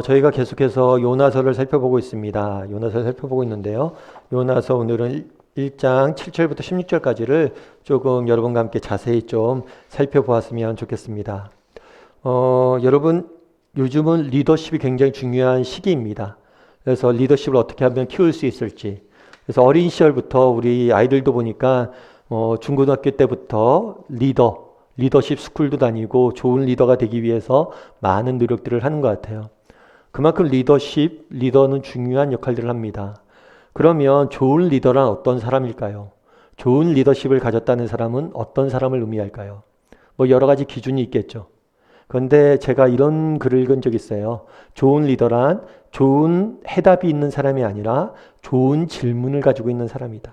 저희가 계속해서 요나서를 살펴보고 있습니다. 요나서를 살펴보고 있는데요. 요나서 오늘은 1장 7절부터 16절까지를 조금 여러분과 함께 자세히 좀 살펴보았으면 좋겠습니다. 여러분, 요즘은 리더십이 굉장히 중요한 시기입니다. 그래서 리더십을 어떻게 하면 키울 수 있을지. 그래서 어린 시절부터 우리 아이들도 보니까 중고등학교 때부터 리더십 스쿨도 다니고 좋은 리더가 되기 위해서 많은 노력들을 하는 것 같아요. 그만큼 리더는 중요한 역할들을 합니다. 그러면 좋은 리더란 어떤 사람일까요? 좋은 리더십을 가졌다는 사람은 어떤 사람을 의미할까요? 뭐 여러 가지 기준이 있겠죠. 그런데 제가 이런 글을 읽은 적이 있어요. 좋은 리더란 좋은 해답이 있는 사람이 아니라 좋은 질문을 가지고 있는 사람이다.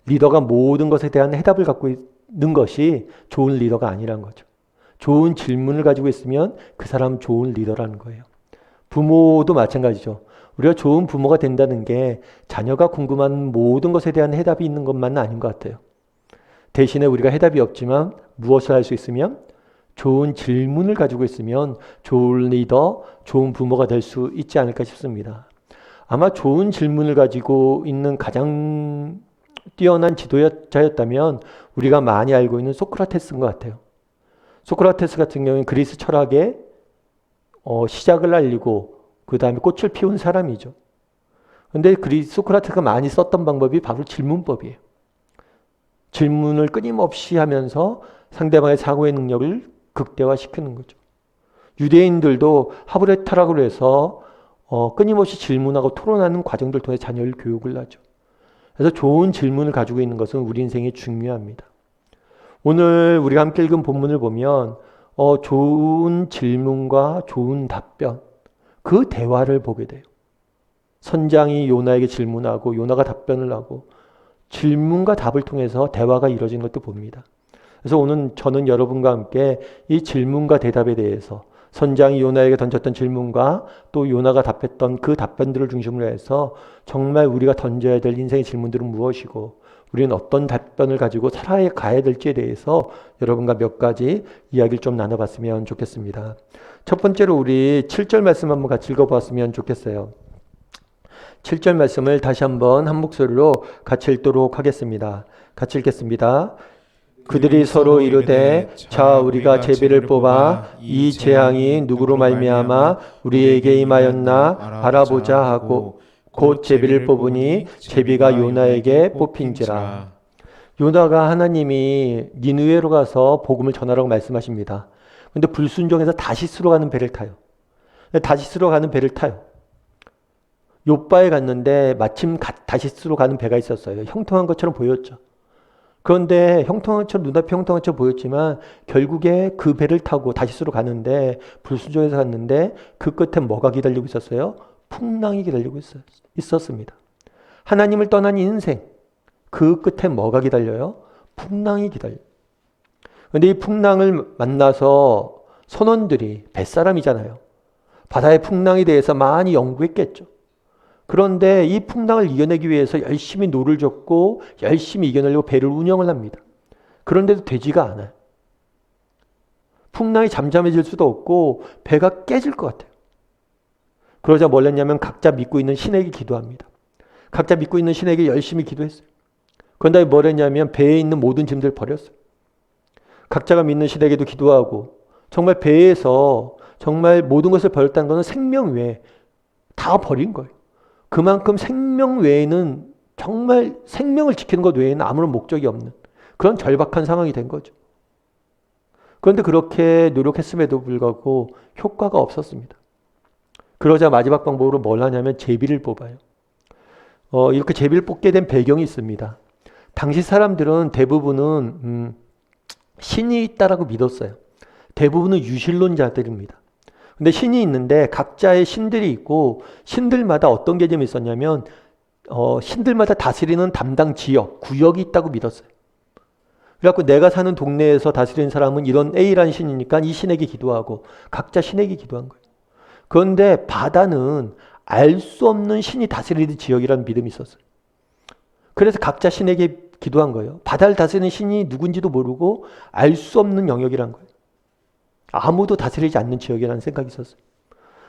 리더가 모든 것에 대한 해답을 갖고 있는 것이 좋은 리더가 아니라는 거죠. 좋은 질문을 가지고 있으면 그 사람은 좋은 리더라는 거예요. 부모도 마찬가지죠. 우리가 좋은 부모가 된다는 게 자녀가 궁금한 모든 것에 대한 해답이 있는 것만은 아닌 것 같아요. 대신에 우리가 해답이 없지만 무엇을 할 수 있으면 좋은 질문을 가지고 있으면 좋은 리더, 좋은 부모가 될 수 있지 않을까 싶습니다. 아마 좋은 질문을 가지고 있는 가장 뛰어난 지도자였다면 우리가 많이 알고 있는 소크라테스인 것 같아요. 소크라테스 같은 경우는 그리스 철학의 시작을 알리고 그 다음에 꽃을 피운 사람이죠. 근데 소크라테스가 많이 썼던 방법이 바로 질문법이에요. 질문을 끊임없이 하면서 상대방의 사고의 능력을 극대화시키는 거죠. 유대인들도 하브레 타락으로 해서 끊임없이 질문하고 토론하는 과정들 통해 자녀를 교육을 하죠. 그래서 좋은 질문을 가지고 있는 것은 우리 인생에 중요합니다. 오늘 우리가 함께 읽은 본문을 보면 좋은 질문과 좋은 답변, 그 대화를 보게 돼요. 선장이 요나에게 질문하고 요나가 답변을 하고 질문과 답을 통해서 대화가 이루어진 것도 봅니다. 그래서 오늘 저는 여러분과 함께 이 질문과 대답에 대해서 선장이 요나에게 던졌던 질문과 또 요나가 답했던 그 답변들을 중심으로 해서 정말 우리가 던져야 될 인생의 질문들은 무엇이고 우리는 어떤 답변을 가지고 살아가야 될지에 대해서 여러분과 몇 가지 이야기를 좀 나눠봤으면 좋겠습니다. 첫 번째로 우리 7절 말씀 한번 같이 읽어보았으면 좋겠어요. 7절 말씀을 다시 한번 한 목소리로 같이 읽도록 하겠습니다. 같이 읽겠습니다. 그들이 서로 이르되 자 우리가 제비를 뽑아 이 재앙이 누구로 말미암아 우리에게 임하였나 알아보자 하고 곧 제비를 뽑으니 제비가 요나에게 뽑힌지라. 요나가 하나님이 니느웨로 가서 복음을 전하라고 말씀하십니다. 근데 불순종해서 다시스로 가는 배를 타요. 다시스로 가는 배를 타요. 요바에 갔는데 마침 다시스로 가는 배가 있었어요. 형통한 것처럼 보였죠. 그런데 형통한 것처럼 눈앞에 형통한 것처럼 보였지만 결국에 그 배를 타고 다시스로 가는데 불순종해서 갔는데 그 끝에 뭐가 기다리고 있었어요? 풍랑이 기다리고 있었습니다. 하나님을 떠난 인생, 그 끝에 뭐가 기다려요? 풍랑이 기다려요. 그런데 이 풍랑을 만나서 선원들이 뱃사람이잖아요. 바다의 풍랑에 대해서 많이 연구했겠죠. 그런데 이 풍랑을 이겨내기 위해서 열심히 노를 젓고 열심히 이겨내려고 배를 운영을 합니다. 그런데도 되지가 않아요. 풍랑이 잠잠해질 수도 없고 배가 깨질 것 같아요. 그러자 뭘 했냐면 각자 믿고 있는 신에게 기도합니다. 각자 믿고 있는 신에게 열심히 기도했어요. 그런데 뭘 했냐면 배에 있는 모든 짐들을 버렸어요. 각자가 믿는 신에게도 기도하고 정말 배에서 정말 모든 것을 버렸다는 것은 생명 외에 다 버린 거예요. 그만큼 생명 외에는 정말 생명을 지키는 것 외에는 아무런 목적이 없는 그런 절박한 상황이 된 거죠. 그런데 그렇게 노력했음에도 불구하고 효과가 없었습니다. 그러자 마지막 방법으로 뭘 하냐면 제비를 뽑아요. 이렇게 제비를 뽑게 된 배경이 있습니다. 당시 사람들은 대부분은 신이 있다라고 믿었어요. 대부분은 유신론자들입니다. 근데 신이 있는데 각자의 신들이 있고 신들마다 어떤 개념이 있었냐면 신들마다 다스리는 담당 지역, 구역이 있다고 믿었어요. 그래갖고 내가 사는 동네에서 다스리는 사람은 이런 A라는 신이니까 이 신에게 기도하고 각자 신에게 기도한 거예요. 그런데 바다는 알 수 없는 신이 다스리는 지역이라는 믿음이 있었어요. 그래서 각자 신에게 기도한 거예요. 바다를 다스리는 신이 누군지도 모르고 알 수 없는 영역이란 거예요. 아무도 다스리지 않는 지역이라는 생각이 있었어요.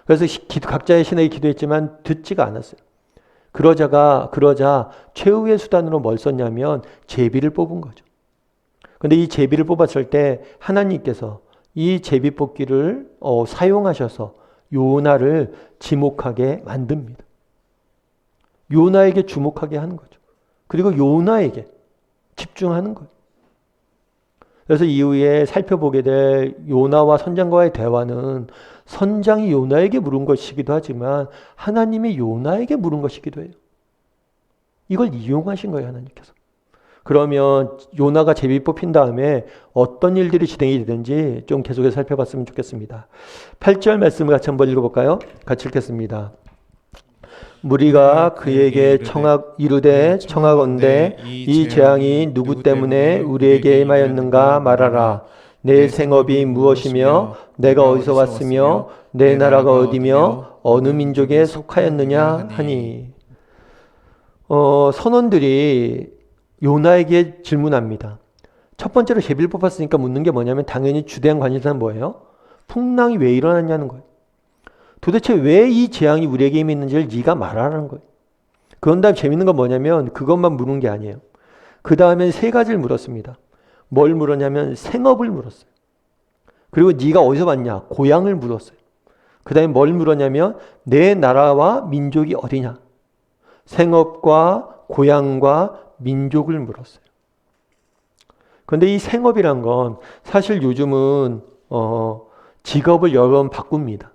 그래서 각자의 신에게 기도했지만 듣지가 않았어요. 그러자 최후의 수단으로 뭘 썼냐면 제비를 뽑은 거죠. 근데 이 제비를 뽑았을 때 하나님께서 이 제비 뽑기를 사용하셔서 요나를 지목하게 만듭니다. 요나에게 주목하게 하는 거죠. 그리고 요나에게 집중하는 거예요. 그래서 이후에 살펴보게 될 요나와 선장과의 대화는 선장이 요나에게 물은 것이기도 하지만 하나님이 요나에게 물은 것이기도 해요. 이걸 이용하신 거예요, 하나님께서. 그러면 요나가 제비 뽑힌 다음에 어떤 일들이 진행이 되든지 좀 계속해서 살펴봤으면 좋겠습니다. 8절 말씀을 같이 한번 읽어볼까요? 같이 읽겠습니다. 무리가 그에게 이르되 청하건대 이 재앙이 누구 때문에 우리에게 임하였는가 말하라. 내 생업이 무엇이며 내가 어디서 왔으며 내 나라가 어디며 어느 민족에 속하였느냐 하니. 선원들이 요나에게 질문합니다. 첫 번째로 제비를 뽑았으니까 묻는 게 뭐냐면 당연히 주대한 관심사는 뭐예요? 풍랑이 왜 일어났냐는 거예요. 도대체 왜 이 재앙이 우리에게 임했는지를 네가 말하라는 거예요. 그런 다음 재밌는 건 뭐냐면 그것만 물은 게 아니에요. 그 다음엔 세 가지를 물었습니다. 뭘 물었냐면 생업을 물었어요. 그리고 네가 어디서 왔냐? 고향을 물었어요. 그 다음에 뭘 물었냐면 내 나라와 민족이 어디냐? 생업과 고향과 민족을 물었어요. 그런데 이 생업이란 건 사실 요즘은 직업을 여러 번 바꿉니다.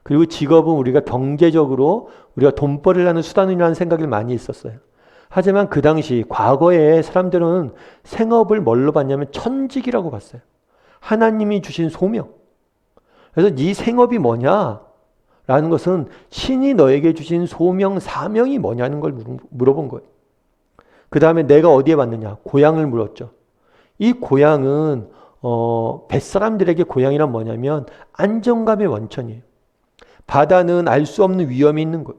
그리고 직업은 우리가 경제적으로 우리가 돈벌이를 하는 수단이라는 생각이 많이 있었어요. 하지만 그 당시 과거에 사람들은 생업을 뭘로 봤냐면 천직이라고 봤어요. 하나님이 주신 소명. 그래서 네 생업이 뭐냐? 라는 것은 신이 너에게 주신 소명, 사명이 뭐냐는 걸 물어본 거예요. 그 다음에 내가 어디에 왔느냐? 고향을 물었죠. 이 고향은 뱃사람들에게 고향이란 뭐냐면 안정감의 원천이에요. 바다는 알 수 없는 위험이 있는 거예요.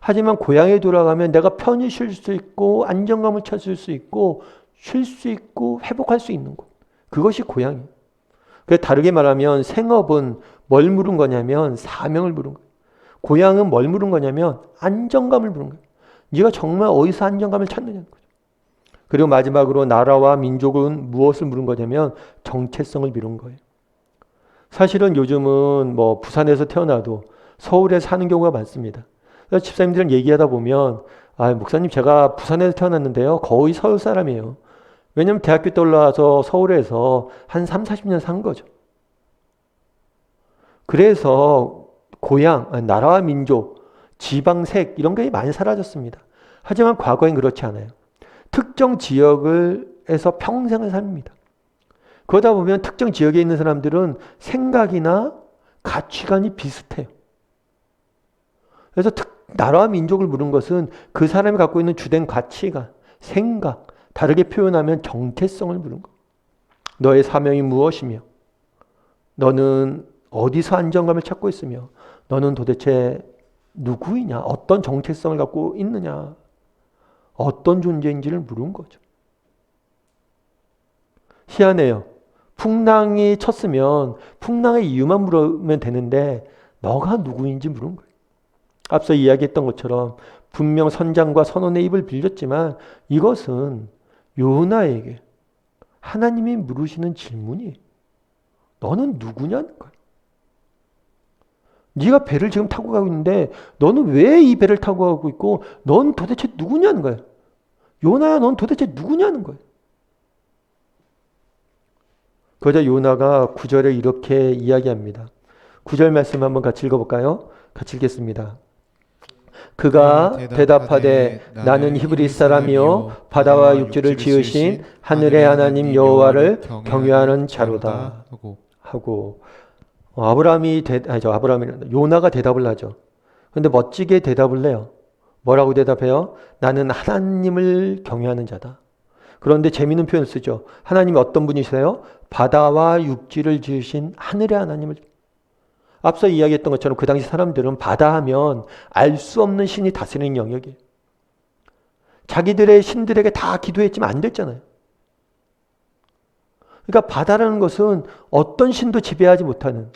하지만 고향에 돌아가면 내가 편히 쉴 수 있고 안정감을 찾을 수 있고 쉴 수 있고 회복할 수 있는 곳. 그것이 고향이에요. 그래서 다르게 말하면 생업은 뭘 물은 거냐면 사명을 물은 거예요. 고향은 뭘 물은 거냐면 안정감을 물은 거예요. 네가 정말 어디서 안정감을 찾느냐는 거죠. 그리고 마지막으로 나라와 민족은 무엇을 물은 거냐면 정체성을 미룬 거예요. 사실은 요즘은 뭐 부산에서 태어나도 서울에 사는 경우가 많습니다. 그래서 집사님들이랑 얘기하다 보면 목사님 제가 부산에서 태어났는데요. 거의 서울 사람이에요. 왜냐면 대학교 때 올라와서 서울에서 한 3, 40년 산 거죠. 그래서 고향, 나라와 민족, 지방색 이런 게 많이 사라졌습니다. 하지만 과거엔 그렇지 않아요. 특정 지역에서 평생을 삽니다. 그러다 보면 특정 지역에 있는 사람들은 생각이나 가치관이 비슷해요. 그래서 나라와 민족을 물은 것은 그 사람이 갖고 있는 주된 가치관, 생각, 다르게 표현하면 정체성을 물은 거예요. 너의 사명이 무엇이며 너는 어디서 안정감을 찾고 있으며 너는 도대체 누구이냐? 어떤 정체성을 갖고 있느냐? 어떤 존재인지를 물은 거죠. 희한해요. 풍랑이 쳤으면 풍랑의 이유만 물으면 되는데 너가 누구인지 물은 거예요. 앞서 이야기했던 것처럼 분명 선장과 선원의 입을 빌렸지만 이것은 요나에게 하나님이 물으시는 질문이 너는 누구냐는 거예요. 네가 배를 지금 타고 가고 있는데 너는 왜 이 배를 타고 가고 있고 넌 도대체 누구냐는 거예요. 요나야 넌 도대체 누구냐는 거예요. 그러자 요나가 9절에 이렇게 이야기합니다. 9절 말씀 한번 같이 읽어볼까요? 같이 읽겠습니다. 그가 대답하되 나는 히브리 사람이요 바다와 육지를 지으신 하늘의 하나님 여호와를 경외하는 자로다 하고 요나가 대답을 하죠. 그런데 멋지게 대답을 해요. 뭐라고 대답해요? 나는 하나님을 경외하는 자다. 그런데 재미있는 표현을 쓰죠. 하나님이 어떤 분이세요? 바다와 육지를 지으신 하늘의 하나님을. 앞서 이야기했던 것처럼 그 당시 사람들은 바다 하면 알 수 없는 신이 다스리는 영역이에요. 자기들의 신들에게 다 기도했지만 안 됐잖아요. 그러니까 바다라는 것은 어떤 신도 지배하지 못하는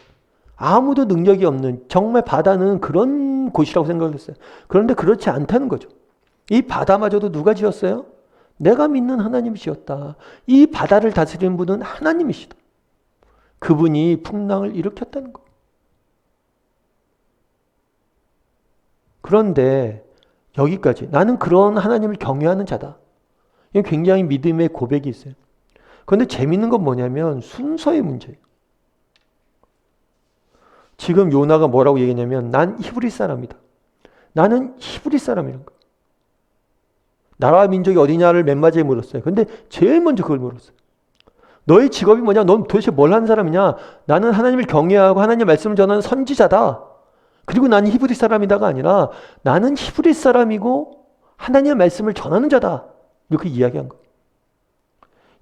아무도 능력이 없는 정말 바다는 그런 곳이라고 생각을 했어요. 그런데 그렇지 않다는 거죠. 이 바다마저도 누가 지었어요? 내가 믿는 하나님이 지었다. 이 바다를 다스리는 분은 하나님이시다. 그분이 풍랑을 일으켰다는 거. 그런데 여기까지 나는 그런 하나님을 경외하는 자다. 이게 굉장히 믿음의 고백이 있어요. 그런데 재밌는 건 뭐냐면 순서의 문제예요. 지금 요나가 뭐라고 얘기했냐면 난 히브리 사람이다. 나는 히브리 사람이란 거예요. 나라와 민족이 어디냐를 맨 마지막에 물었어요. 근데 제일 먼저 그걸 물었어요. 너의 직업이 뭐냐? 넌 도대체 뭘 하는 사람이냐? 나는 하나님을 경외하고 하나님의 말씀을 전하는 선지자다. 그리고 나는 히브리 사람이다가 아니라 나는 히브리 사람이고 하나님의 말씀을 전하는 자다. 이렇게 이야기한 거예요.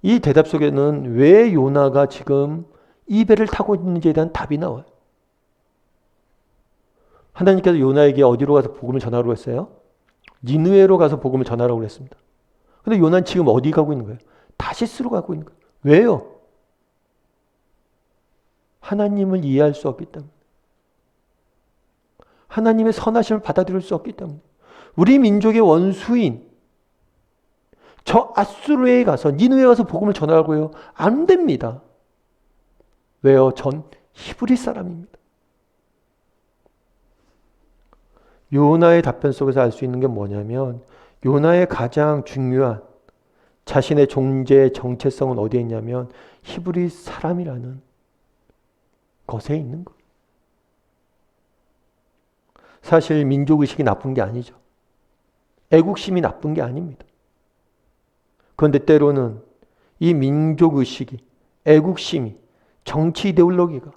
이 대답 속에는 왜 요나가 지금 이 배를 타고 있는지에 대한 답이 나와요. 하나님께서 요나에게 어디로 가서 복음을 전하라고 했어요? 니느웨로 가서 복음을 전하라고 했습니다. 근데 요나는 지금 어디 가고 있는 거예요? 다시스로 가고 있는 거예요. 왜요? 하나님을 이해할 수 없기 때문에. 하나님의 선하심을 받아들일 수 없기 때문에. 우리 민족의 원수인 저 아수르에 가서 니느웨에 가서 복음을 전하라고요? 안 됩니다. 왜요? 전 히브리 사람입니다. 요나의 답변 속에서 알 수 있는 게 뭐냐면 요나의 가장 중요한 자신의 존재의 정체성은 어디에 있냐면 히브리 사람이라는 것에 있는 거예요. 사실 민족의식이 나쁜 게 아니죠. 애국심이 나쁜 게 아닙니다. 그런데 때로는 이 민족의식이, 애국심이, 정치 이데올로기가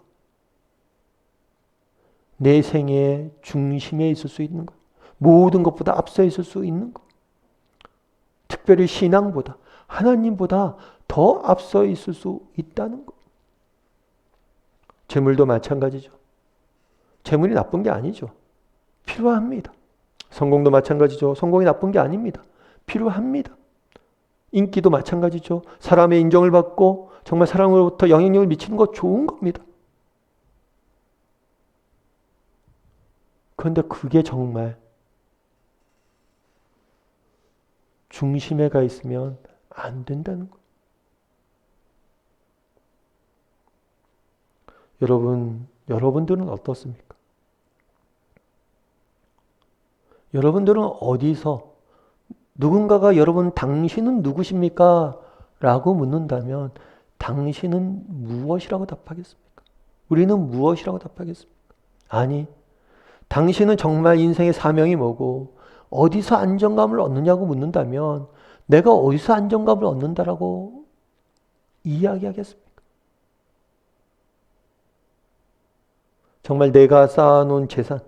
내 생의 중심에 있을 수 있는 것. 모든 것보다 앞서 있을 수 있는 것. 특별히 신앙보다, 하나님보다 더 앞서 있을 수 있다는 것. 재물도 마찬가지죠. 재물이 나쁜 게 아니죠. 필요합니다. 성공도 마찬가지죠. 성공이 나쁜 게 아닙니다. 필요합니다. 인기도 마찬가지죠. 사람의 인정을 받고 정말 사람으로부터 영향력을 미치는 거 좋은 겁니다. 그런데 그게 정말 중심에 가 있으면 안 된다는 거예요. 여러분들은 어떻습니까? 여러분들은 어디서 누군가가 여러분 당신은 누구십니까? 라고 묻는다면 당신은 무엇이라고 답하겠습니까? 우리는 무엇이라고 답하겠습니까? 아니, 당신은 정말 인생의 사명이 뭐고 어디서 안정감을 얻느냐고 묻는다면 내가 어디서 안정감을 얻는다라고 이야기하겠습니까? 정말 내가 쌓아놓은 재산,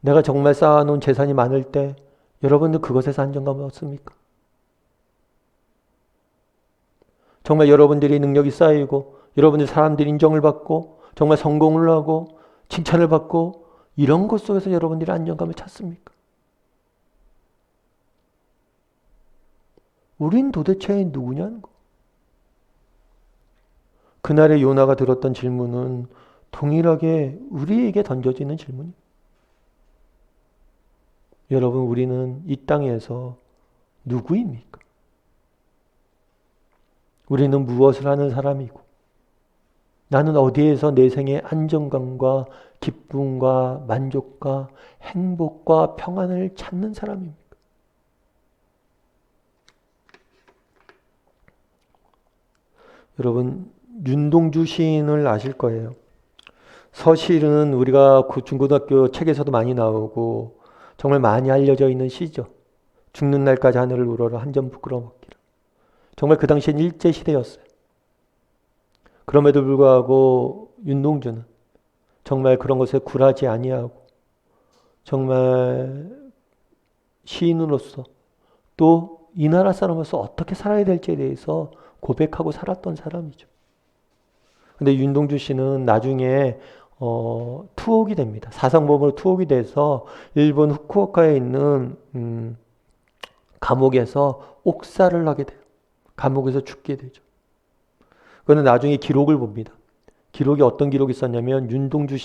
내가 정말 쌓아놓은 재산이 많을 때 여러분들 그것에서 안정감을 얻습니까? 정말 여러분들이 능력이 쌓이고 여러분들 사람들이 인정을 받고 정말 성공을 하고 칭찬을 받고 이런 것 속에서 여러분들이 안정감을 찾습니까? 우린 도대체 누구냐는 거. 그날의 요나가 들었던 질문은 동일하게 우리에게 던져지는 질문입니다. 여러분, 우리는 이 땅에서 누구입니까? 우리는 무엇을 하는 사람이고 나는 어디에서 내 생의 안정감과 기쁨과 만족과 행복과 평안을 찾는 사람입니까? 여러분, 윤동주 시인을 아실 거예요. 서시는 우리가 중고등학교 책에서도 많이 나오고 정말 많이 알려져 있는 시죠. 죽는 날까지 하늘을 우러러 한 점 부끄러워 먹기를. 정말 그 당시엔 일제시대였어요. 그럼에도 불구하고 윤동주는 정말 그런 것에 굴하지 아니하고 정말 시인으로서 또 이 나라 사람으로서 어떻게 살아야 될지에 대해서 고백하고 살았던 사람이죠. 근데 윤동주 씨는 나중에 투옥이 됩니다. 사상범으로 투옥이 돼서 일본 후쿠오카에 있는 감옥에서 옥살을 하게 돼요. 감옥에서 죽게 되죠. 그는 나중에 기록을 봅니다. 기록이 어떤 기록이 있었냐면 윤동주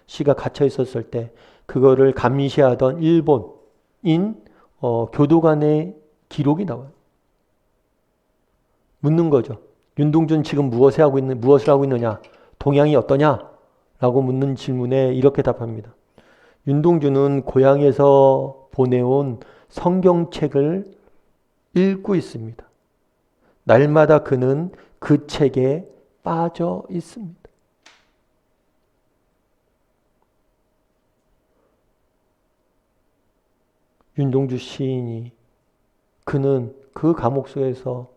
씨가 갇혀 있었을 때 그거를 감시하던 일본인 교도관의 기록이 나와요. 묻는 거죠. 윤동주는 지금 무엇을 하고 있느냐? 동향이 어떠냐? 라고 묻는 질문에 이렇게 답합니다. 윤동주는 고향에서 보내온 성경책을 읽고 있습니다. 날마다 그는 그 책에 빠져 있습니다. 윤동주 시인이 그는 그 감옥 속에서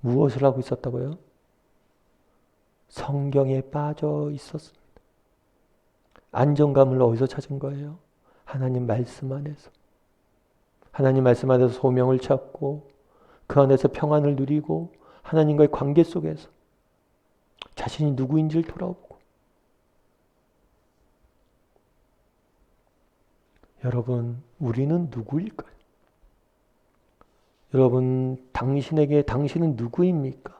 무엇을 하고 있었다고요? 성경에 빠져 있었습니다. 안정감을 어디서 찾은 거예요? 하나님 말씀 안에서. 하나님 말씀 안에서 소명을 찾고 그 안에서 평안을 누리고 하나님과의 관계 속에서 자신이 누구인지를 돌아보고. 여러분, 우리는 누구일까요? 여러분, 당신은 누구입니까?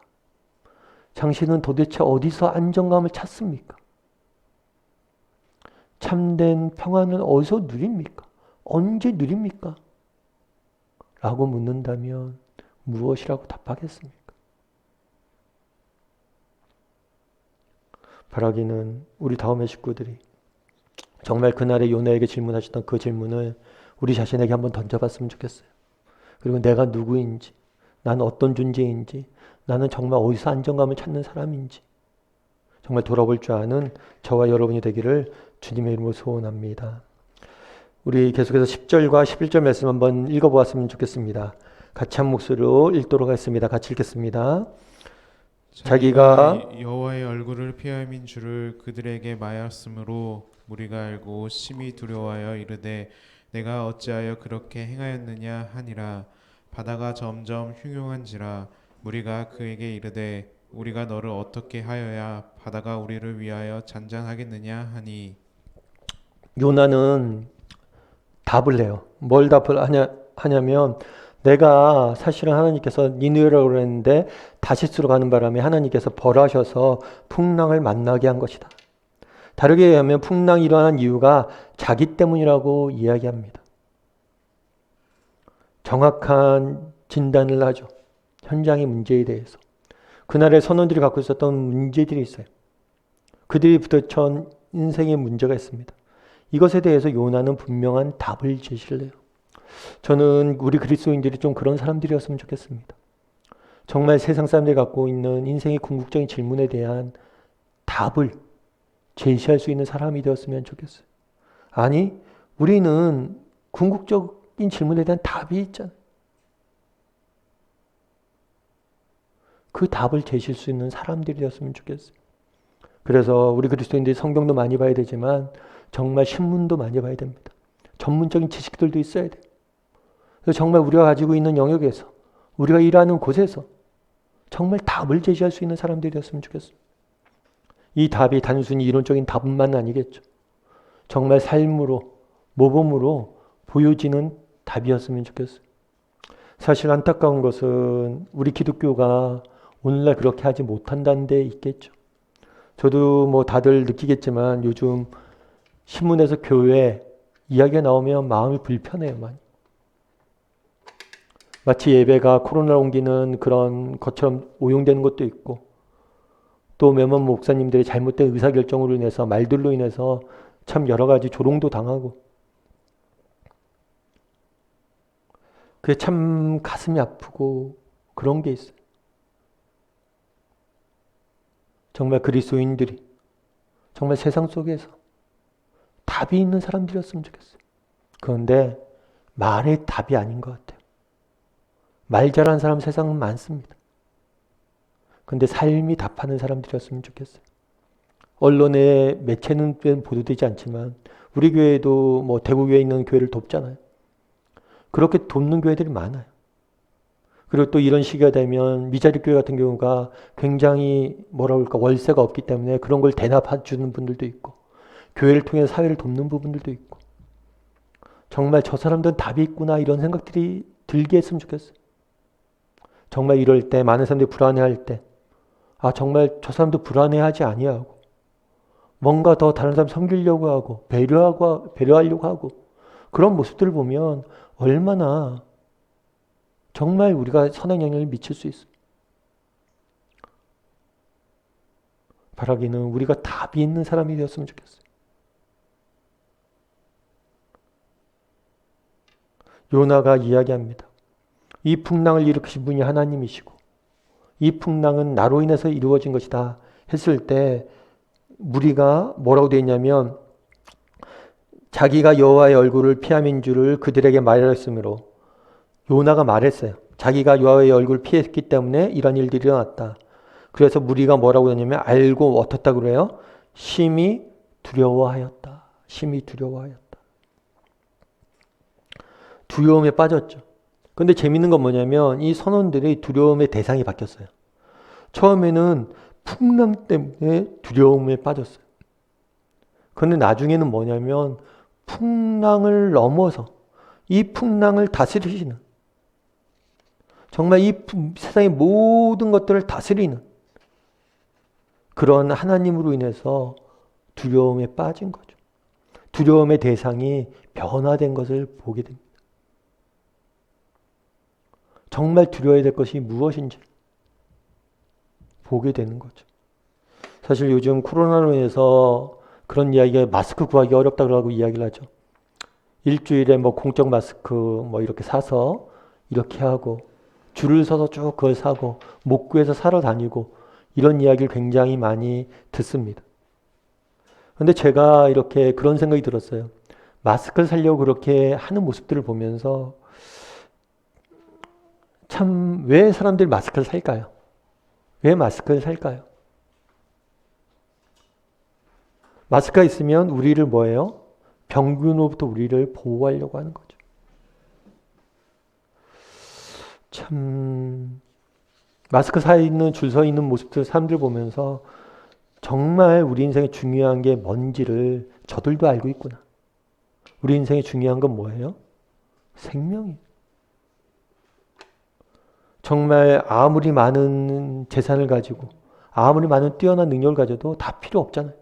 당신은 도대체 어디서 안정감을 찾습니까? 참된 평안을 어디서 누립니까? 언제 누립니까? 라고 묻는다면 무엇이라고 답하겠습니까? 바라기는 우리 다음의 식구들이 정말 그날의 요나에게 질문하셨던 그 질문을 우리 자신에게 한번 던져봤으면 좋겠어요. 그리고 내가 누구인지, 나는 어떤 존재인지, 나는 정말 어디서 안정감을 찾는 사람인지 정말 돌아볼 줄 아는 저와 여러분이 되기를 주님의 이름으로 소원합니다. 우리 계속해서 10절과 11절 말씀 한번 읽어보았으면 좋겠습니다. 같이 한 목소리로 읽도록 하겠습니다. 같이 읽겠습니다. 자기가 여호와의 얼굴을 피함인 줄을 그들에게 말하였으므로 무리가 알고 심히 두려워하여 이르되 내가 어찌하여 그렇게 행하였느냐 하니라. 바다가 점점 흉흉한지라. 무리가 그에게 이르되 우리가 너를 어떻게 하여야 바다가 우리를 위하여 잔잔하겠느냐 하니. 요나는 답을 해요. 뭘 답을 하냐면 내가 사실은 하나님께서 니느웨라고 그랬는데 다시스로 가는 바람에 하나님께서 벌하셔서 풍랑을 만나게 한 것이다. 다르게 얘기하면 풍랑이 일어난 이유가 자기 때문이라고 이야기합니다. 정확한 진단을 하죠. 현장의 문제에 대해서. 그날의 선원들이 갖고 있었던 문제들이 있어요. 그들이 부딪힌 인생의 문제가 있습니다. 이것에 대해서 요나는 분명한 답을 제시를 해요. 저는 우리 그리스도인들이 좀 그런 사람들이었으면 좋겠습니다. 정말 세상 사람들이 갖고 있는 인생의 궁극적인 질문에 대한 답을 제시할 수 있는 사람이 되었으면 좋겠어요. 아니, 우리는 궁극적인 질문에 대한 답이 있잖아요. 그 답을 제시할 수 있는 사람들이 되었으면 좋겠어요. 그래서 우리 그리스도인들이 성경도 많이 봐야 되지만 정말 신문도 많이 봐야 됩니다. 전문적인 지식들도 있어야 돼요. 그래서 정말 우리가 가지고 있는 영역에서 우리가 일하는 곳에서 정말 답을 제시할 수 있는 사람들이 되었으면 좋겠습니다. 이 답이 단순히 이론적인 답만 아니겠죠. 정말 삶으로, 모범으로 보여지는 답이었으면 좋겠어요. 사실 안타까운 것은 우리 기독교가 오늘날 그렇게 하지 못한다는 데 있겠죠. 저도 뭐 다들 느끼겠지만 요즘 신문에서 교회 이야기가 나오면 마음이 불편해요, 많이. 마치 예배가 코로나를 옮기는 그런 것처럼 오용되는 것도 있고, 또 몇몇 목사님들의 잘못된 의사결정으로 인해서 말들로 인해서 참 여러 가지 조롱도 당하고, 그게 참 가슴이 아프고 그런 게 있어요. 정말 그리스도인들이 정말 세상 속에서 답이 있는 사람들이었으면 좋겠어요. 그런데 말의 답이 아닌 것 같아요. 말 잘하는 사람 세상은 많습니다. 그런데 삶이 답하는 사람들이었으면 좋겠어요. 언론의 매체는 보도되지 않지만 우리 교회도 뭐 대구교회에 있는 교회를 돕잖아요. 그렇게 돕는 교회들이 많아요. 그리고 또 이런 시기가 되면 미자립 교회 같은 경우가 굉장히 월세가 없기 때문에 그런 걸 대납해 주는 분들도 있고, 교회를 통해 사회를 돕는 부분들도 있고, 정말 저 사람들은 답이 있구나 이런 생각들이 들게 했으면 좋겠어요. 정말 이럴 때 많은 사람들이 불안해할 때 아, 정말 저 사람도 불안해하지 아니하고 뭔가 더 다른 사람 섬기려고 하고 배려하려고 하고 그런 모습들을 보면 얼마나 정말 우리가 선한 영향을 미칠 수 있어. 바라기는 우리가 답이 있는 사람이 되었으면 좋겠어요. 요나가 이야기합니다. 이 풍랑을 일으키신 분이 하나님이시고 이 풍랑은 나로 인해서 이루어진 것이다 했을 때 무리가 뭐라고 되어 있냐면 자기가 여호와의 얼굴을 피함인 줄을 그들에게 말하였으므로 요나가 말했어요. 자기가 여호와의 얼굴을 피했기 때문에 이런 일들이 일어났다. 그래서 무리가 뭐라고 했냐면 알고 어떻다 그래요? 심히 두려워하였다. 심히 두려워하였다. 두려움에 빠졌죠. 근데 재밌는 건 뭐냐면 이 선원들이 두려움의 대상이 바뀌었어요. 처음에는 풍랑 때문에 두려움에 빠졌어요. 그런데 나중에는 뭐냐면 풍랑을 넘어서 이 풍랑을 다스리시는 정말 이 세상의 모든 것들을 다스리는 그런 하나님으로 인해서 두려움에 빠진 거죠. 두려움의 대상이 변화된 것을 보게 됩니다. 정말 두려워야 될 것이 무엇인지 보게 되는 거죠. 사실 요즘 코로나로 인해서 그런 이야기가 마스크 구하기 어렵다고 이야기를 하죠. 일주일에 뭐 공적 마스크 뭐 이렇게 사서 이렇게 하고 줄을 서서 쭉 그걸 사고 못 구해서 사러 다니고 이런 이야기를 굉장히 많이 듣습니다. 근데 제가 이렇게 그런 생각이 들었어요. 마스크를 사려고 그렇게 하는 모습들을 보면서 참 왜 사람들이 마스크를 살까요? 왜 마스크를 살까요? 마스크가 있으면 우리를 뭐예요? 병균으로부터 우리를 보호하려고 하는 거죠. 참 마스크 사 있는 줄 서 있는 모습들 사람들 보면서 정말 우리 인생에 중요한 게 뭔지를 저들도 알고 있구나. 우리 인생에 중요한 건 뭐예요? 생명이에요. 정말 아무리 많은 재산을 가지고 아무리 많은 뛰어난 능력을 가져도 다 필요 없잖아요.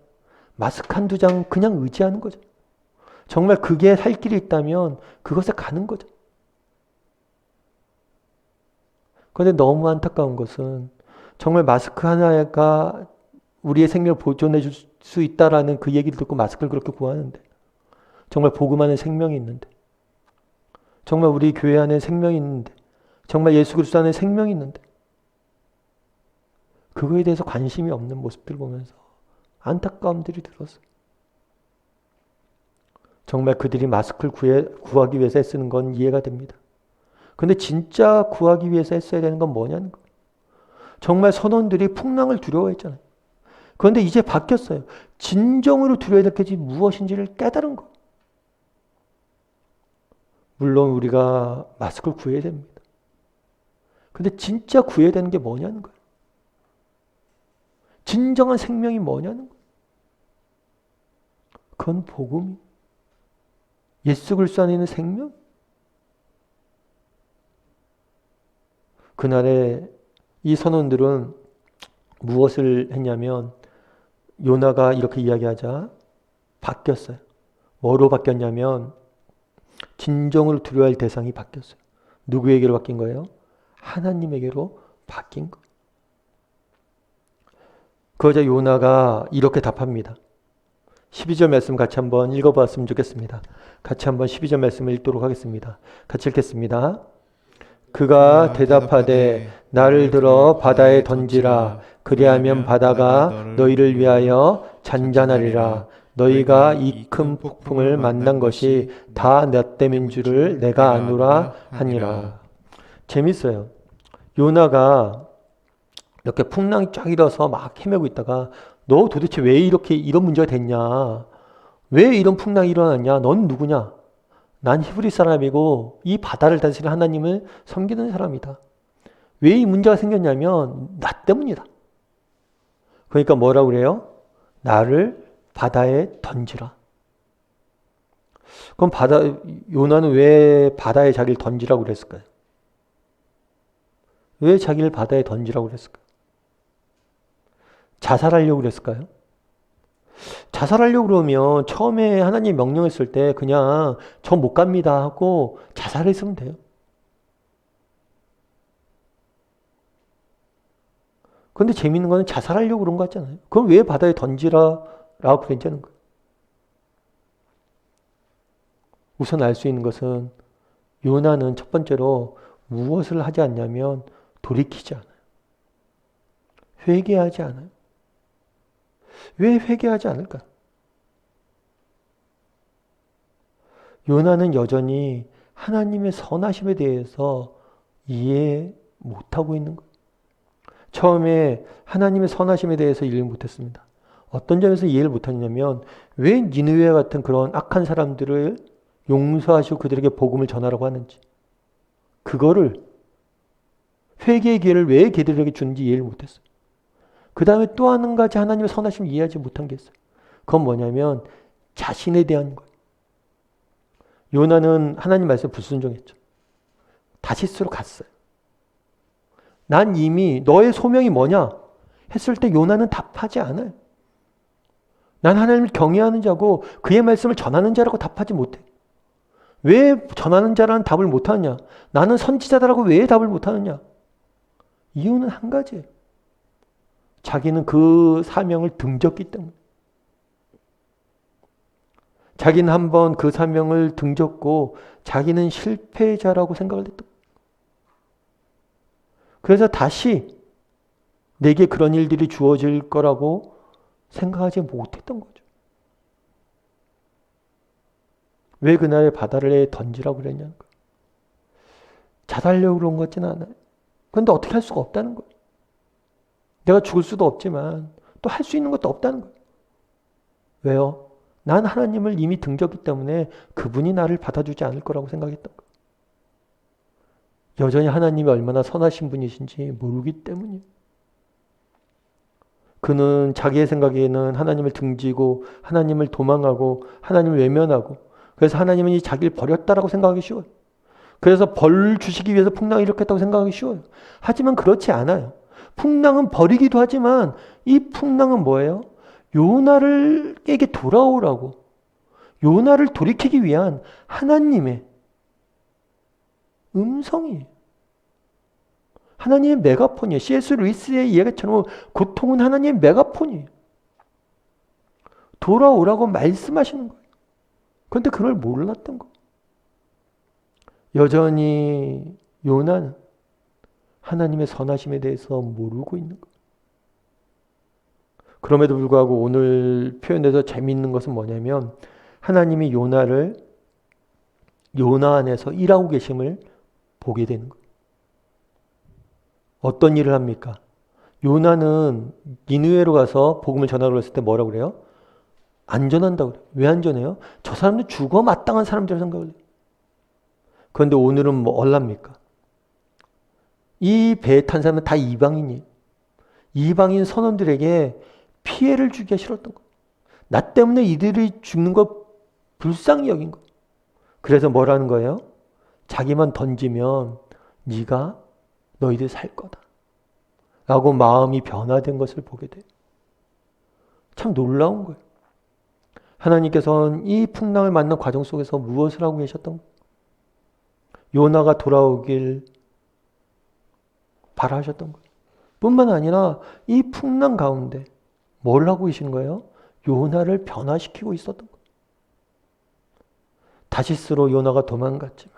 마스크 한두 장 그냥 의지하는 거죠. 정말 그게 살 길이 있다면 그것에 가는 거죠. 그런데 너무 안타까운 것은 정말 마스크 하나가 우리의 생명을 보존해 줄 수 있다라는 그 얘기를 듣고 마스크를 그렇게 구하는데 정말 복음 안에 생명이 있는데 정말 우리 교회 안에 생명이 있는데 정말 예수 그리스도 안에 생명이 있는데 그거에 대해서 관심이 없는 모습들 보면서 안타까움들이 들었어요. 정말 그들이 마스크를 구하기 위해서 애쓰는 건 이해가 됩니다. 근데 진짜 구하기 위해서 애써야 되는 건 뭐냐는 거예요. 정말 선원들이 풍랑을 두려워했잖아요. 그런데 이제 바뀌었어요. 진정으로 두려워야 될 것이 무엇인지를 깨달은 거예요. 물론 우리가 마스크를 구해야 됩니다. 근데 진짜 구해야 되는 게 뭐냐는 거예요. 진정한 생명이 뭐냐는 거예요. 그건 복음이 예수 그리스도 안에 있는 생명. 그날에 이 선원들은 무엇을 했냐면 요나가 이렇게 이야기하자 바뀌었어요. 뭐로 바뀌었냐면 진정으로 두려워할 대상이 바뀌었어요. 누구에게로 바뀐 거예요? 하나님에게로 바뀐 거예요. 그러자 요나가 이렇게 답합니다. 12절 말씀 같이 한번 읽어봤으면 좋겠습니다. 같이 한번 12절 말씀을 읽도록 하겠습니다. 같이 읽겠습니다. 그가 대답하되 나를 들어 바다에 던지라. 그리하면 바다가 너희를 위하여 잔잔하리라. 너희가 이 큰 폭풍을 만난 것이 다 나 때문인 줄을 내가 아노라 하니라. 재밌어요. 요나가 이렇게 풍랑이 쫙 일어서 막 헤매고 있다가 너 도대체 왜 이렇게 이런 문제가 됐냐? 왜 이런 풍랑이 일어났냐? 넌 누구냐? 난 히브리 사람이고 이 바다를 다스리는 하나님을 섬기는 사람이다. 왜 이 문제가 생겼냐면 나 때문이다. 그러니까 뭐라고 그래요? 나를 바다에 던지라. 그럼 요나는 왜 바다에 자기를 던지라고 그랬을까요? 왜 자기를 바다에 던지라고 그랬을까요? 자살하려고 그랬을까요? 자살하려고 그러면 처음에 하나님 명령했을 때 그냥 저 못 갑니다 하고 자살했으면 돼요. 근데 재밌는 거는 자살하려고 그런 거 같잖아요. 그럼 왜 바다에 던지라 라고 그랬냐는 거예요. 우선 알 수 있는 것은 요나는 첫 번째로 무엇을 하지 않냐면 돌이키지 않아요. 회개하지 않아요. 왜 회개하지 않을까? 요나는 여전히 하나님의 선하심에 대해서 이해 못하고 있는 거예요. 처음에 하나님의 선하심에 대해서 이해를 못했습니다. 어떤 점에서 이해를 못하냐면 왜 니느웨 같은 그런 악한 사람들을 용서하시고 그들에게 복음을 전하라고 하는지, 그거를 회개의 기회를 왜 걔들에게 주는지 이해를 못했어요. 그 다음에 또 한 가지 하나님의 선하심을 이해하지 못한 게 있어요. 그건 뭐냐면 자신에 대한 거예요. 요나는 하나님 말씀에 불순종했죠. 다시스로 갔어요. 난 이미 너의 소명이 뭐냐 했을 때 요나는 답하지 않아요. 난 하나님을 경외하는 자고 그의 말씀을 전하는 자라고 답하지 못해. 왜 전하는 자라는 답을 못하느냐? 나는 선지자다라고 왜 답을 못하느냐? 이유는 한 가지예요. 자기는 그 사명을 등졌기 때문에. 자기는 한번 그 사명을 등졌고 자기는 실패자라고 생각을 했던 거예요. 그래서 다시 내게 그런 일들이 주어질 거라고 생각하지 못했던 거죠. 왜 그날 바다를 던지라고 그랬냐는 거예요. 자살하려고 그런 것 같지는 않아요. 그런데 어떻게 할 수가 없다는 거예요. 내가 죽을 수도 없지만 또 할 수 있는 것도 없다는 거예요. 왜요? 난 하나님을 이미 등졌기 때문에 그분이 나를 받아주지 않을 거라고 생각했던 거예요. 여전히 하나님이 얼마나 선하신 분이신지 모르기 때문이에요. 그는 자기의 생각에는 하나님을 등지고 하나님을 도망하고 하나님을 외면하고 그래서 하나님은 이 자기를 버렸다라고 생각하기 쉬워요. 그래서 벌 주시기 위해서 풍랑을 일으켰다고 생각하기 쉬워요. 하지만 그렇지 않아요. 풍랑은 버리기도 하지만 이 풍랑은 뭐예요? 요나에게 돌아오라고, 요나를 돌이키기 위한 하나님의 음성이에요. 하나님의 메가폰이에요. C.S. 루이스의 이야기처럼 고통은 하나님의 메가폰이에요. 돌아오라고 말씀하시는 거예요. 그런데 그걸 몰랐던 거예요. 여전히 요나는 하나님의 선하심에 대해서 모르고 있는 거예요. 그럼에도 불구하고 오늘 표현에서 재미있는 것은 뭐냐면 하나님이 요나를 요나 안에서 일하고 계심을 보게 되는 거예요. 어떤 일을 합니까? 요나는 니느웨로 가서 복음을 전하러 했을 때 뭐라고 그래요? 안전한다고 그래요. 왜 안전해요? 저 사람들 죽어 마땅한 사람들이라고 생각을 해요. 그런데 오늘은 뭐 얼랍니까? 이 배에 탄 사람은 다 이방인이에요. 이방인 선원들에게 피해를 주기가 싫었던 거예요. 나 때문에 이들이 죽는 거 불쌍히 여긴 거예요. 그래서 뭐라는 거예요? 자기만 던지면 네가 너희들 살 거다. 라고 마음이 변화된 것을 보게 돼요. 참 놀라운 거예요. 하나님께서는 이 풍랑을 만난 과정 속에서 무엇을 하고 계셨던 거예요? 요나가 돌아오길 바라셨던 거예요. 뿐만 아니라 이 풍랑 가운데 뭘 하고 계신 거예요? 요나를 변화시키고 있었던 거예요. 다시스로 요나가 도망갔지만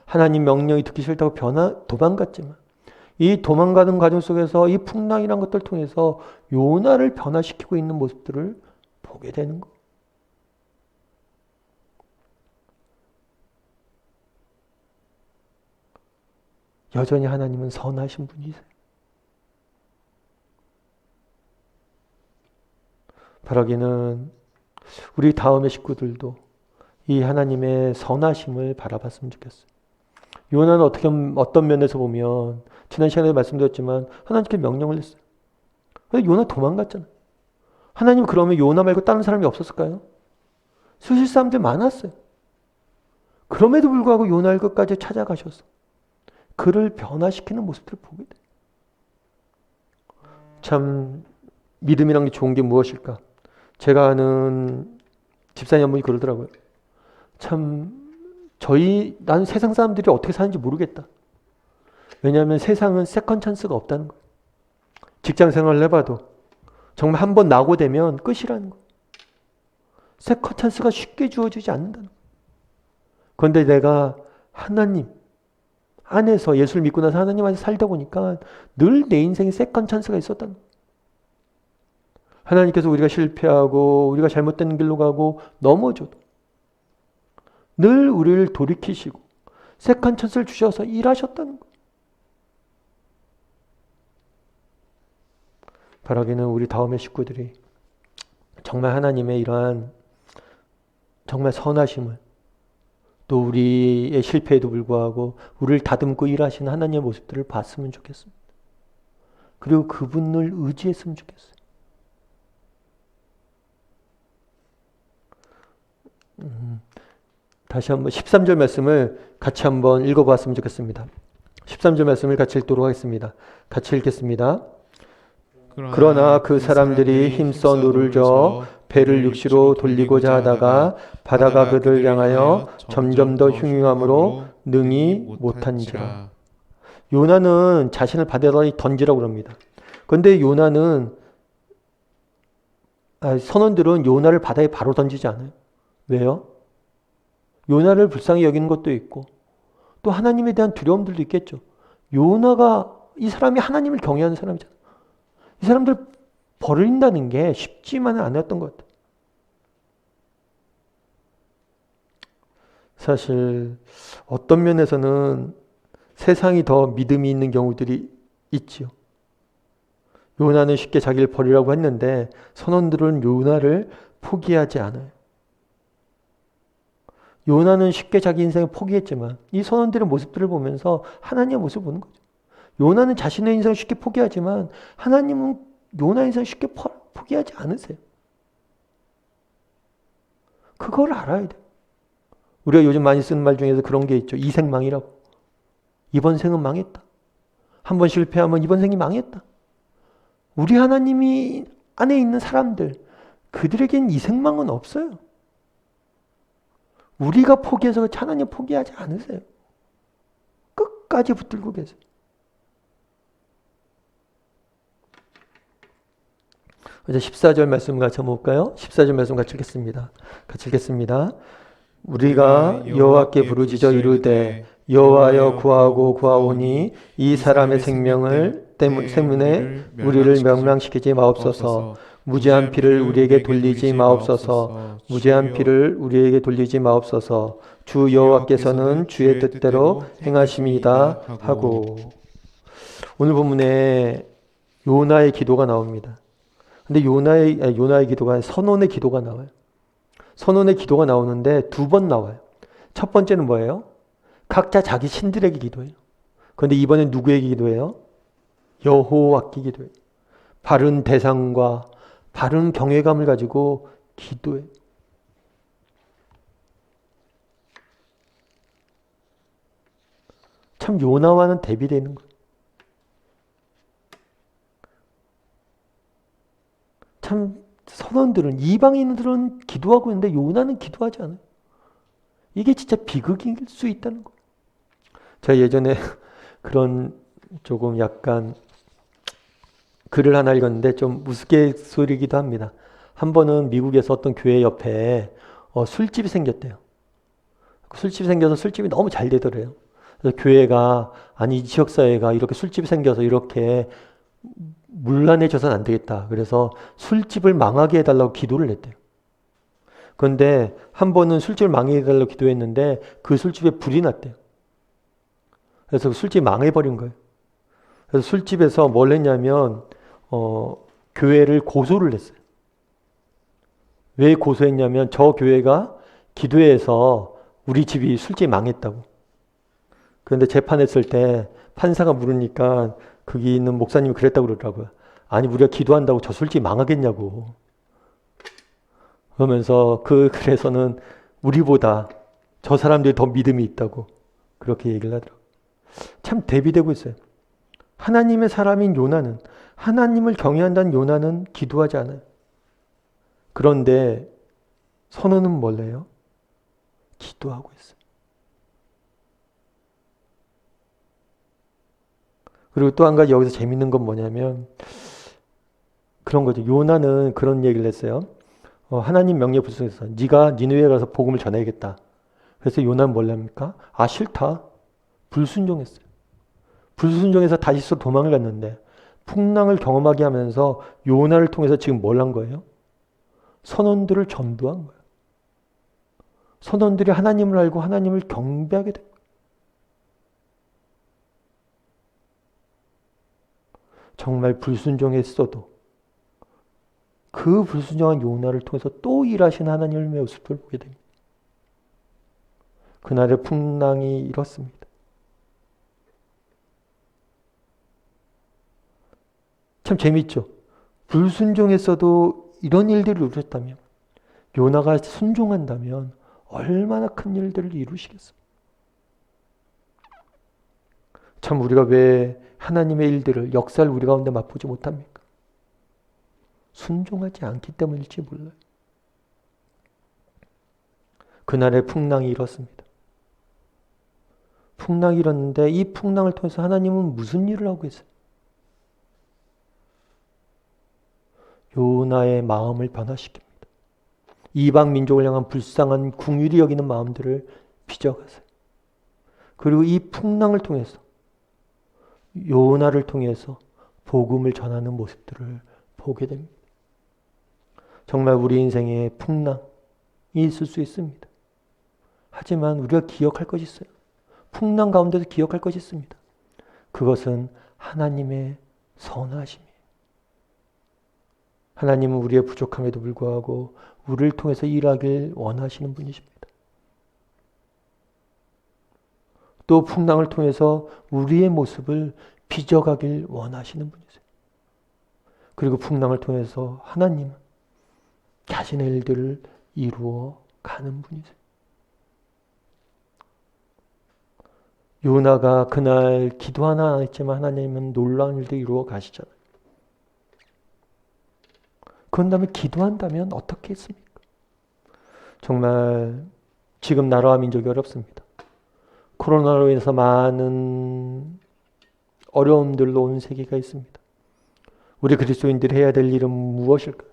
하나님 명령이 듣기 싫다고 도망갔지만 이 도망가는 과정 속에서 이 풍랑이란 것들을 통해서 요나를 변화시키고 있는 모습들을 보게 되는 거예요. 여전히 하나님은 선하신 분이세요. 바라기는 우리 다음의 식구들도 이 하나님의 선하심을 바라봤으면 좋겠어요. 요나는 어떤 면에서 보면 지난 시간에 말씀드렸지만 하나님께 명령을 했어요. 근데 요나 도망갔잖아요. 하나님 그러면 요나 말고 다른 사람이 없었을까요? 수실 사람들 많았어요. 그럼에도 불구하고 요나를 끝까지 찾아가셔서 그를 변화시키는 모습들을 보게 돼요. 참 믿음이란 게 좋은 게 무엇일까? 제가 아는 집사님 한 분이 그러더라고요. 참 나는 세상 사람들이 어떻게 사는지 모르겠다. 왜냐하면 세상은 세컨 찬스가 없다는 거예요. 직장 생활을 해봐도 정말 한 번 낙오되면 끝이라는 거예요. 세컨 찬스가 쉽게 주어지지 않는다는 거예요. 그런데 내가 하나님 안에서 예수를 믿고 나서 하나님 안에서 살다 보니까 늘 내 인생에 세컨 찬스가 있었다는 거예요. 하나님께서 우리가 실패하고 우리가 잘못된 길로 가고 넘어져도 늘 우리를 돌이키시고 세컨 찬스를 주셔서 일하셨다는 거예요. 바라기는 우리 다음의 식구들이 정말 하나님의 이러한 정말 선하심을 또 우리의 실패에도 불구하고 우리를 다듬고 일하시는 하나님의 모습들을 봤으면 좋겠습니다. 그리고 그분을 의지했으면 좋겠어요. 다시 한번 13절 말씀을 같이 한번 읽어보았으면 좋겠습니다. 13절 말씀을 같이 읽도록 하겠습니다. 같이 읽겠습니다. 그러나 그 사람들이 힘써 노를 저어 배를 육시로 돌리고자 하다가 바다가 그들을 향하여 점점 더 흉흉함으로 능히 못한지라. 요나는 자신을 바다에 던지라고 합니다. 그런데 선원들은 요나를 바다에 바로 던지지 않아요. 왜요? 요나를 불쌍히 여기는 것도 있고 또 하나님에 대한 두려움들도 있겠죠. 요나가 이 사람이 하나님을 경외하는 사람이잖아요. 이 사람들 버린다는 게 쉽지만은 않았던 것 같아요. 사실 어떤 면에서는 세상이 더 믿음이 있는 경우들이 있지요. 요나는 쉽게 자기를 버리라고 했는데 선원들은 요나를 포기하지 않아요. 요나는 쉽게 자기 인생을 포기했지만 이 선원들의 모습들을 보면서 하나님의 모습을 보는 거죠. 요나는 자신의 인생을 쉽게 포기하지만 하나님은 요나의 인생을 쉽게 포기하지 않으세요. 그걸 알아야 돼요. 우리가 요즘 많이 쓰는 말 중에서 그런 게 있죠. 이생망이라고. 이번 생은 망했다. 한 번 실패하면 이번 생이 망했다. 우리 하나님이 안에 있는 사람들, 그들에겐 이생망은 없어요. 우리가 포기해서 그렇지 하나님 포기하지 않으세요. 끝까지 붙들고 계세요. 이제 14절 말씀 같이 한번 볼까요? 14절 말씀 같이 읽겠습니다. 같이 읽겠습니다. 우리가 여호와께 부르짖어 이르되 여호와여 구하고 구하오니 이 사람의 생명을 때문에 우리를 멸망시키지 마옵소서. 무죄한 피를 우리에게 돌리지 마옵소서. 무죄한 피를 우리에게 돌리지 마옵소서. 주 여호와께서는 주의 뜻대로 행하심이다 하고. 오늘 본문에 요나의 기도가 나옵니다. 근데 요나의 기도가 아니라 선원의 기도가 나와요. 선원의 기도가 나오는데 두 번 나와요. 첫 번째는 뭐예요? 각자 자기 신들에게 기도해요. 그런데 이번엔 누구에게 기도해요? 여호와께 기도해요. 바른 대상과 바른 경외감을 가지고 기도해요. 참 요나와는 대비되는 거예요. 참 선원들은 이방인들은 기도하고 있는데 요나는 기도하지 않아요. 이게 진짜 비극일 수 있다는 거예요. 제가 예전에 그런 조금 약간 글을 하나 읽었는데 좀 우스갯소리이기도 합니다. 한 번은 미국에서 어떤 교회 옆에 술집이 생겼대요. 술집이 생겨서 술집이 너무 잘 되더래요. 그래서 교회가 이 지역사회가 이렇게 술집이 생겨서 이렇게 문란해져서는 안 되겠다. 그래서 술집을 망하게 해달라고 기도를 했대요. 그런데 한 번은 술집을 망하게 해달라고 기도했는데 그 술집에 불이 났대요. 그래서 그 술집이 망해버린 거예요. 그래서 술집에서 뭘 했냐면 교회를 고소를 했어요. 왜 고소했냐면 저 교회가 기도해서 우리 집이 술집이 망했다고. 그런데 재판했을 때 판사가 물으니까 거기 있는 목사님이 그랬다고 그러더라고요. 아니 우리가 기도한다고 저 술집 망하겠냐고. 그러면서 그 글에서는 우리보다 저 사람들이 더 믿음이 있다고 그렇게 얘기를 하더라고요. 참 대비되고 있어요. 하나님의 사람인 요나는 하나님을 경외한다는 요나는 기도하지 않아요. 그런데 선원은 뭘래요? 기도하고 있어요. 그리고 또 한 가지 여기서 재밌는 건 뭐냐면 그런 거죠. 요나는 그런 얘기를 했어요. 하나님 명령에 불순종해서 네가 니느웨에 가서 복음을 전해야겠다. 그래서 요나는 뭘 합니까? 아 싫다. 불순종했어요. 불순종해서 다시스로 도망을 갔는데 풍랑을 경험하게 하면서 요나를 통해서 지금 뭘 한 거예요? 선원들을 전도한 거예요. 선원들이 하나님을 알고 하나님을 경배하게 된 거예요. 정말 불순종했어도 그 불순종한 요나를 통해서 또 일하신 하나님의 모습을 보게 됩니다. 그날의 풍랑이 이렇습니다. 참 재밌죠? 불순종했어도 이런 일들을 이루셨다면 요나가 순종한다면 얼마나 큰 일들을 이루시겠어요. 참 우리가 왜 하나님의 일들을 역사를 우리 가운데 맛보지 못합니까? 순종하지 않기 때문일지 몰라요. 그날의 풍랑이 일었습니다. 풍랑이 일었는데 이 풍랑을 통해서 하나님은 무슨 일을 하고 계세요? 요나의 마음을 변화시킵니다. 이방 민족을 향한 불쌍한 궁휼히 여기는 마음들을 빚어가세요. 그리고 이 풍랑을 통해서 요나를 통해서 복음을 전하는 모습들을 보게 됩니다. 정말 우리 인생에 풍랑이 있을 수 있습니다. 하지만 우리가 기억할 것이 있어요. 풍랑 가운데서 기억할 것이 있습니다. 그것은 하나님의 선하심이에요. 하나님은 우리의 부족함에도 불구하고 우리를 통해서 일하길 원하시는 분이십니다. 또 풍랑을 통해서 우리의 모습을 빚어가길 원하시는 분이세요. 그리고 풍랑을 통해서 하나님은 자신의 일들을 이루어 가는 분이세요. 요나가 그날 기도 하나 안 했지만 하나님은 놀라운 일도 이루어 가시잖아요. 그런다면 기도한다면 어떻게 했습니까? 정말 지금 나라와 민족이 어렵습니다. 코로나로 인해서 많은 어려움들로 온 세계가 있습니다. 우리 그리스도인들이 해야 될 일은 무엇일까요?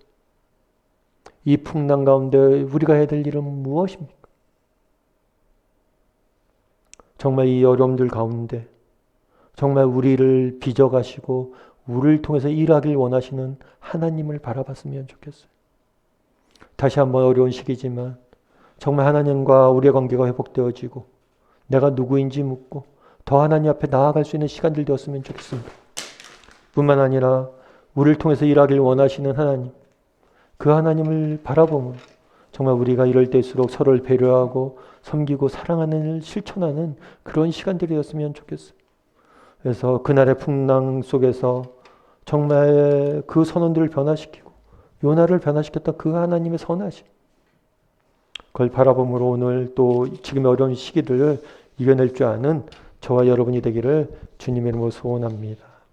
이 풍랑 가운데 우리가 해야 될 일은 무엇입니까? 정말 이 어려움들 가운데 정말 우리를 빚어가시고 우리를 통해서 일하길 원하시는 하나님을 바라봤으면 좋겠어요. 다시 한번 어려운 시기지만 정말 하나님과 우리의 관계가 회복되어지고 내가 누구인지 묻고 더 하나님 앞에 나아갈 수 있는 시간들 되었으면 좋겠습니다. 뿐만 아니라 우리를 통해서 일하길 원하시는 하나님, 그 하나님을 바라보면 정말 우리가 이럴 때일수록 서로를 배려하고 섬기고 사랑하는 일을 실천하는 그런 시간들이 되었으면 좋겠어요. 그래서 그날의 풍랑 속에서 정말 그 선원들을 변화시키고 요나를 변화시켰던 그 하나님의 선하심, 그걸 바라봄으로 오늘 또 지금의 어려운 시기들을 이겨낼 줄 아는 저와 여러분이 되기를 주님의 이름으로 소원합니다.